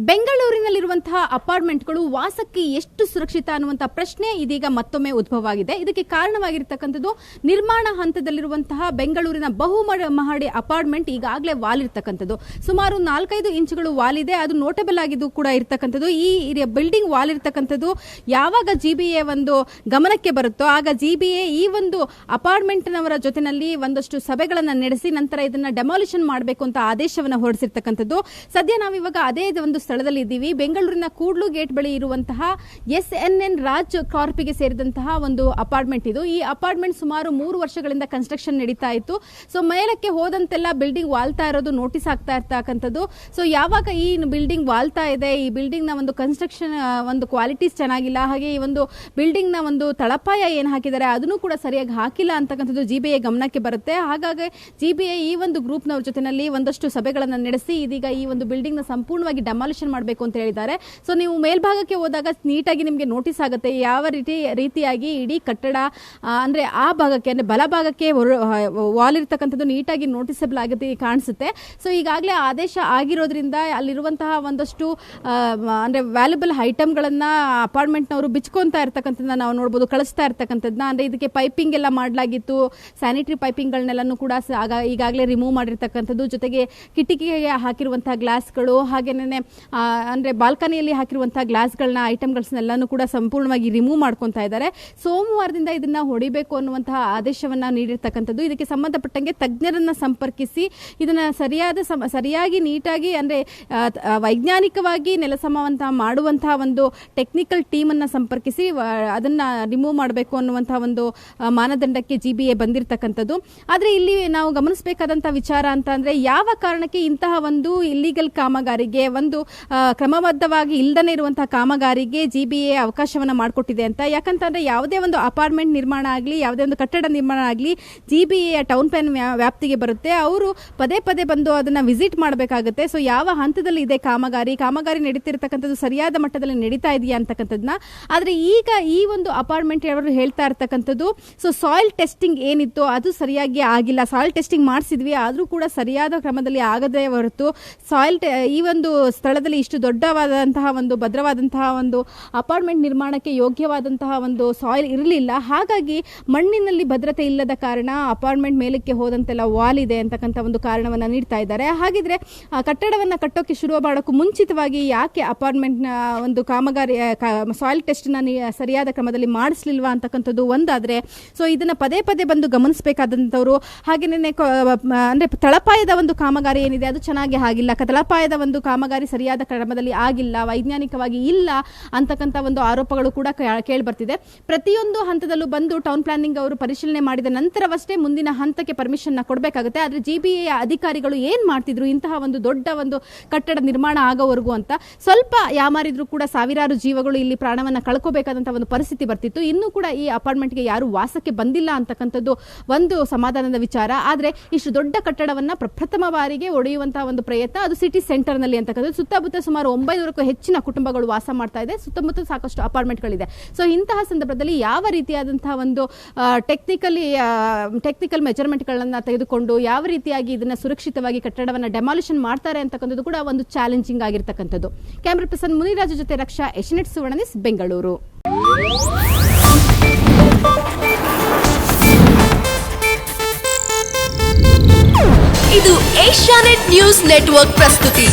ಬೆಂಗಳೂರಿನಲ್ಲಿರುವಂತಹ ಅಪಾರ್ಟ್ಮೆಂಟ್ಗಳು ವಾಸಕ್ಕೆ ಎಷ್ಟು ಸುರಕ್ಷಿತ ಅನ್ನುವಂತಹ ಪ್ರಶ್ನೆ ಇದೀಗ ಮತ್ತೊಮ್ಮೆ ಉದ್ಭವ ಆಗಿದೆ. ಇದಕ್ಕೆ ಕಾರಣವಾಗಿರತಕ್ಕಂಥದ್ದು ನಿರ್ಮಾಣ ಹಂತದಲ್ಲಿರುವಂತಹ ಬೆಂಗಳೂರಿನ ಬಹುಮಹಡಿ ಅಪಾರ್ಟ್ಮೆಂಟ್ ಈಗಾಗಲೇ ವಾಲ್ ಇರತಕ್ಕಂಥದ್ದು. ಸುಮಾರು 4-5 ಇಂಚುಗಳು ವಾಲ್ ಇದೆ. ಅದು ನೋಟಬಲ್ ಆಗಿದ್ದು ಕೂಡ ಇರತಕ್ಕಂಥದ್ದು. ಈ ಬಿಲ್ಡಿಂಗ್ ವಾಲ್ ಇರತಕ್ಕಂಥದ್ದು ಯಾವಾಗ ಜಿಬಿಎ ಒಂದು ಗಮನಕ್ಕೆ ಬರುತ್ತೋ ಆಗ ಜಿಬಿಎ ಈ ಒಂದು ಅಪಾರ್ಟ್ಮೆಂಟ್ನವರ ಜೊತೆನಲ್ಲಿ ಒಂದಷ್ಟು ಸಭೆಗಳನ್ನು ನಡೆಸಿ ನಂತರ ಇದನ್ನ ಡೆಮಾಲಿಷನ್ ಮಾಡಬೇಕು ಅಂತ ಆದೇಶವನ್ನು ಹೊರಡಿಸಿರ್ತಕ್ಕಂಥದ್ದು. ಸದ್ಯ ನಾವಿವಾಗ ಅದೇ ಒಂದು ಸ್ಥಳದಲ್ಲಿ ಇದ್ದೀವಿ. ಬೆಂಗಳೂರಿನ ಕೂಡ್ಲು ಗೇಟ್ ಬಳಿ ಇರುವಂತಹ SNN ರಾಜ್ ಕಾರ್ಪಿಗೆ ಸೇರಿದಂತಹ ಒಂದು ಅಪಾರ್ಟ್ಮೆಂಟ್ ಇದು. ಈ ಅಪಾರ್ಟ್ಮೆಂಟ್ ಸುಮಾರು 3 ವರ್ಷಗಳಿಂದ ಕನ್ಸ್ಟ್ರಕ್ಷನ್ ನಡೀತಾ ಇತ್ತು. ಸೊ ಮೇಲಕ್ಕೆ ಹೋದಂತೆಲ್ಲ ಬಿಲ್ಡಿಂಗ್ ವಾಲ್ತಾ ಇರೋದು ನೋಟಿಸ್ ಆಗ್ತಾ ಇರ್ತಕ್ಕಂಥದ್ದು. ಸೊ ಯಾವಾಗ ಈ ಬಿಲ್ಡಿಂಗ್ ವಾಲ್ತಾ ಇದೆ, ಈ ಬಿಲ್ಡಿಂಗ್ ನ ಒಂದು ಕನ್ಸ್ಟ್ರಕ್ಷನ್ ಒಂದು ಕ್ವಾಲಿಟೀಸ್ ಚೆನ್ನಾಗಿಲ್ಲ, ಹಾಗೆ ಈ ಒಂದು ಬಿಲ್ಡಿಂಗ್ ನ ಒಂದು ತಳಪಾಯ ಏನ್ ಹಾಕಿದ್ದಾರೆ ಅದನ್ನು ಕೂಡ ಸರಿಯಾಗಿ ಹಾಕಿಲ್ಲ ಅಂತಕ್ಕಂಥದ್ದು ಜಿಬಿಎ ಗಮನಕ್ಕೆ ಬರುತ್ತೆ. ಹಾಗಾಗಿ ಜಿಬಿಎ ಈ ಒಂದು ಗ್ರೂಪ್ ನವರ ಜೊತೆನಲ್ಲಿ ಒಂದಷ್ಟು ಸಭೆಗಳನ್ನು ನಡೆಸಿ ಇದೀಗ ಈ ಒಂದು ಬಿಲ್ಡಿಂಗ್ ನ ಸಂಪೂರ್ಣವಾಗಿ ಡೆಮಾಲಿಷನ್ ಮಾಡಬೇಕು ಅಂತ ಹೇಳಿದ್ದಾರೆ. ಸೊ ನೀವು ಮೇಲ್ಭಾಗಕ್ಕೆ ಹೋದಾಗ ನೀಟಾಗಿ ನಿಮಗೆ ನೋಟಿಸ್ ಆಗುತ್ತೆ ಯಾವ ರೀತಿಯಾಗಿ ಇಡೀ ಕಟ್ಟಡ ಅಂದ್ರೆ ಆ ಭಾಗಕ್ಕೆ ಅಂದ್ರೆ ಬಲಭಾಗಕ್ಕೆ ವಾಲ್ ಇರ್ತಕ್ಕಂಥದ್ದು ನೀಟಾಗಿ ನೋಟಿಸಬಲ್ ಆಗುತ್ತೆ ಕಾಣಿಸುತ್ತೆ. ಸೊ ಈಗಾಗಲೇ ಆದೇಶ ಆಗಿರೋದ್ರಿಂದ ಅಲ್ಲಿರುವಂತಹ ಒಂದಷ್ಟು ಅಂದ್ರೆ ವ್ಯಾಲ್ಯುಬಲ್ ಐಟಮ್ಗಳನ್ನ ಅಪಾರ್ಟ್ಮೆಂಟ್ನವರು ಬಿಚ್ಕೊಂತಾ ಇರ್ತಕ್ಕಂಥದ್ದನ್ನ ನಾವು ನೋಡಬಹುದು, ಕಳಿಸ್ತಾ ಇರ್ತಕ್ಕಂಥದ್ದನ್ನ. ಅಂದ್ರೆ ಇದಕ್ಕೆ ಪೈಪಿಂಗ್ ಎಲ್ಲ ಮಾಡಲಾಗಿತ್ತು, ಸ್ಯಾನಿಟರಿ ಪೈಪಿಂಗ್ಗಳನ್ನೆಲ್ಲನೂ ಕೂಡ ಈಗಾಗಲೇ ರಿಮೂವ್ ಮಾಡಿರ್ತಕ್ಕಂಥದ್ದು. ಜೊತೆಗೆ ಕಿಟಕಿಗೆ ಹಾಕಿರುವಂತಹ ಗ್ಲಾಸ್ಗಳು, ಹಾಗೇನೆ ಅಂದ್ರೆ ಬಾಲ್ಕನಿಯಲ್ಲಿ ಹಾಕಿರುವಂತಹ ಗ್ಲಾಸ್ಗಳನ್ನ ಐಟಮ್ಗಳನ್ನೆಲ್ಲಾನು ಕೂಡ ಸಂಪೂರ್ಣವಾಗಿ ರಿಮೂವ್ ಮಾಡ್ಕೊಂತಾ ಇದ್ದಾರೆ. ಸೋಮವಾರದಿಂದ ಇದನ್ನ ಹೊಡಿಬೇಕು ಅನ್ನುವಂತಹ ಆದೇಶವನ್ನ ನೀಡಿರ್ತಕ್ಕಂಥದ್ದು. ಇದಕ್ಕೆ ಸಂಬಂಧಪಟ್ಟಂಗೆ ತಜ್ಞರನ್ನ ಸಂಪರ್ಕಿಸಿ ಇದನ್ನ ಸರಿಯಾಗಿ ನೀಟಾಗಿ ಅಂದ್ರೆ ವೈಜ್ಞಾನಿಕವಾಗಿ ನೆಲಸಮವಂತ ಮಾಡುವಂತಹ ಒಂದು ಟೆಕ್ನಿಕಲ್ ಟೀಮ್ ಅನ್ನ ಸಂಪರ್ಕಿಸಿ ಅದನ್ನ ರಿಮೂವ್ ಮಾಡಬೇಕು ಅನ್ನುವಂತಹ ಒಂದು ಮಾನದಂಡಕ್ಕೆ ಜಿಬಿಎ ಬಂದಿರತಕ್ಕಂಥದ್ದು. ಆದ್ರೆ ಇಲ್ಲಿ ನಾವು ಗಮನಿಸಬೇಕಾದಂತಹ ವಿಚಾರ ಅಂತ ಅಂದ್ರೆ ಯಾವ ಕಾರಣಕ್ಕೆ ಇಂತಹ ಒಂದು ಇಲ್ಲಿಗಲ್ ಕಾಮಗಾರಿಗೆ, ಒಂದು ಕ್ರಮಬದ್ಧವಾಗಿ ಇಲ್ಲದೇ ಇರುವಂತಹ ಕಾಮಗಾರಿಗೆ ಜಿಬಿಎ ಅವಕಾಶವನ್ನ ಮಾಡಿಕೊಟ್ಟಿದೆ ಅಂತ. ಯಾಕಂತಂದ್ರೆ ಯಾವುದೇ ಒಂದು ಅಪಾರ್ಟ್ಮೆಂಟ್ ನಿರ್ಮಾಣ ಆಗಲಿ, ಯಾವುದೇ ಒಂದು ಕಟ್ಟಡ ನಿರ್ಮಾಣ ಆಗಲಿ ಜಿಬಿಎ ಟೌನ್ ಪ್ಲಾನ್ ವ್ಯಾಪ್ತಿಗೆ ಬರುತ್ತೆ. ಅವರು ಪದೇ ಪದೇ ಬಂದು ಅದನ್ನ ವಿಸಿಟ್ ಮಾಡಬೇಕಾಗುತ್ತೆ. ಸೊ ಯಾವ ಹಂತದಲ್ಲಿ ಇದೆ ಕಾಮಗಾರಿ ನಡೀತಿರ್ತಕ್ಕಂಥದ್ದು ಸರಿಯಾದ ಮಟ್ಟದಲ್ಲಿ ನಡೀತಾ ಇದೆಯಾ ಅಂತಕ್ಕಂಥದ್ದನ್ನ. ಆದ್ರೆ ಈಗ ಈ ಒಂದು ಅಪಾರ್ಟ್ಮೆಂಟ್ ಅವರು ಹೇಳ್ತಾ ಇರ್ತಕ್ಕಂಥದ್ದು, ಸೊ ಸಾಯಿಲ್ ಟೆಸ್ಟಿಂಗ್ ಏನಿತ್ತು ಅದು ಸರಿಯಾಗಿ ಆಗಿಲ್ಲ. ಸಾಯಿಲ್ ಟೆಸ್ಟಿಂಗ್ ಮಾಡಿಸಿದ್ವಿ, ಆದ್ರೂ ಕೂಡ ಸರಿಯಾದ ಕ್ರಮದಲ್ಲಿ ಆಗದೇ ಹೊರತು ಈ ಒಂದು ಸ್ಥಳದಲ್ಲಿ ಇಷ್ಟು ದೊಡ್ಡವಾದಂತಹ ಒಂದು ಭದ್ರವಾದಂತಹ ಒಂದು ಅಪಾರ್ಟ್ಮೆಂಟ್ ನಿರ್ಮಾಣಕ್ಕೆ ಯೋಗ್ಯವಾದಂತಹ ಒಂದು ಸಾಯಿಲ್ ಇರಲಿಲ್ಲ. ಹಾಗಾಗಿ ಮಣ್ಣಿನಲ್ಲಿ ಭದ್ರತೆ ಇಲ್ಲದ ಕಾರಣ ಅಪಾರ್ಟ್ಮೆಂಟ್ ಮೇಲಕ್ಕೆ ಹೋದಂತೆಲ್ಲ ವಾಲ್ ಇದೆ ಅಂತಕ್ಕಂಥ ಒಂದು ಕಾರಣವನ್ನ ನೀಡ್ತಾ ಇದ್ದಾರೆ. ಹಾಗಿದ್ರೆ ಕಟ್ಟಡವನ್ನ ಕಟ್ಟೋಕೆ ಶುರು ಮಾಡೋಕ್ಕೂ ಮುಂಚಿತವಾಗಿ ಯಾಕೆ ಅಪಾರ್ಟ್ಮೆಂಟ್ ನ ಒಂದು ಕಾಮಗಾರಿ ಸಾಯಿಲ್ ಟೆಸ್ಟ್ ನ ಸರಿಯಾದ ಕ್ರಮದಲ್ಲಿ ಮಾಡಿಸ್ಲಿಲ್ವಾ ಅಂತಕ್ಕಂಥದ್ದು ಒಂದಾದ್ರೆ, ಸೊ ಇದನ್ನ ಪದೇ ಪದೇ ಬಂದು ಗಮನಿಸಬೇಕಾದಂತವ್ರು. ಹಾಗೇನೆ ಅಂದ್ರೆ ತಳಪಾಯದ ಒಂದು ಕಾಮಗಾರಿ ಏನಿದೆ ಅದು ಚೆನ್ನಾಗಿ ಆಗಿಲ್ಲ, ತಳಪಾಯದ ಒಂದು ಕಾಮಗಾರಿ ಸರಿಯಾದ ಕ್ರಮದಲ್ಲಿ ಆಗಿಲ್ಲ, ವೈಜ್ಞಾನಿಕವಾಗಿ ಇಲ್ಲ ಅಂತಕ್ಕಂಥ ಒಂದು ಆರೋಪಗಳು ಕೂಡ ಕೇಳಿ ಬರ್ತಿದೆ. ಪ್ರತಿಯೊಂದು ಹಂತದಲ್ಲೂ ಬಂದು ಟೌನ್ ಪ್ಲಾನಿಂಗ್ ಅವರು ಪರಿಶೀಲನೆ ಮಾಡಿದ ನಂತರವಷ್ಟೇ ಮುಂದಿನ ಹಂತಕ್ಕೆ ಪರ್ಮಿಷನ್ ಕೊಡಬೇಕಾಗುತ್ತೆ. ಆದ್ರೆ ಜಿಬಿಎ ಅಧಿಕಾರಿಗಳು ಏನ್ ಮಾಡ್ತಿದ್ರು ಇಂತಹ ಒಂದು ದೊಡ್ಡ ಒಂದು ಕಟ್ಟಡ ನಿರ್ಮಾಣ ಆಗೋವರೆಗೂ ಅಂತ, ಸ್ವಲ್ಪ ಯಾಮಾರಿದ್ರು ಕೂಡ ಸಾವಿರಾರು ಜೀವಗಳು ಇಲ್ಲಿ ಪ್ರಾಣವನ್ನ ಕಳ್ಕೋಬೇಕಾದಂತಹ ಒಂದು ಪರಿಸ್ಥಿತಿ ಬರ್ತಿತ್ತು. ಇನ್ನೂ ಕೂಡ ಈ ಅಪಾರ್ಟ್ಮೆಂಟ್ಗೆ ಯಾರು ವಾಸಕ್ಕೆ ಬಂದಿಲ್ಲ ಅಂತಕ್ಕಂಥದ್ದು ಒಂದು ಸಮಾಧಾನದ ವಿಚಾರ. ಆದ್ರೆ ಇಷ್ಟು ದೊಡ್ಡ ಕಟ್ಟಡವನ್ನ ಪ್ರಪ್ರಥಮ ಬಾರಿಗೆ ಒಡೆಯುವಂತಹ ಒಂದು ಪ್ರಯತ್ನ, ಅದು ಸಿಟಿ ಸೆಂಟರ್ ನಲ್ಲಿ ಅಂತಕ್ಕಂಥದ್ದು. ಸುತ್ತಮುತ್ತ ಸುಮಾರು 900ಕ್ಕೂ ಹೆಚ್ಚಿನ ಕುಟುಂಬಗಳು ವಾಸ ಮಾಡ್ತಾ ಇದೆ, ಸುತ್ತಮುತ್ತ ಸಾಕಷ್ಟು ಅಪಾರ್ಟ್ಮೆಂಟ್ಗಳಿದೆ. ಸೊ ಇಂತಹ ಸಂದರ್ಭದಲ್ಲಿ ಯಾವ ರೀತಿಯಾದಂತಹ ಒಂದು ಟೆಕ್ನಿಕಲ್ ಮೆಜರ್ಮೆಂಟ್ಗಳನ್ನ ತೆಗೆದುಕೊಂಡು ಯಾವ ರೀತಿಯಾಗಿ ಇದನ್ನ ಸುರಕ್ಷಿತವಾಗಿ ಕಟ್ಟಡವನ್ನ ಡೆಮಾಲಿಷನ್ ಮಾಡ್ತಾರೆ ಅಂತಕ್ಕಂಥದ್ದು ಕೂಡ ಒಂದು ಚಾಲೆಂಜಿಂಗ್ ಆಗಿರ್ತಕ್ಕಂಥದ್ದು. ಕ್ಯಾಮರಾ ಪರ್ಸನ್ ಮುನಿರಾಜು ಜೊತೆ ರಕ್ಷಾ, ಏಷ್ಯಾನೆಟ್ ಸುವರ್ಣ ನ್ಯೂಸ್, ಬೆಂಗಳೂರು. ಇದು ಏಷ್ಯಾನೆಟ್ ನ್ಯೂಸ್ ನೆಟ್ವರ್ಕ್ ಪ್ರಸ್ತುತಿ.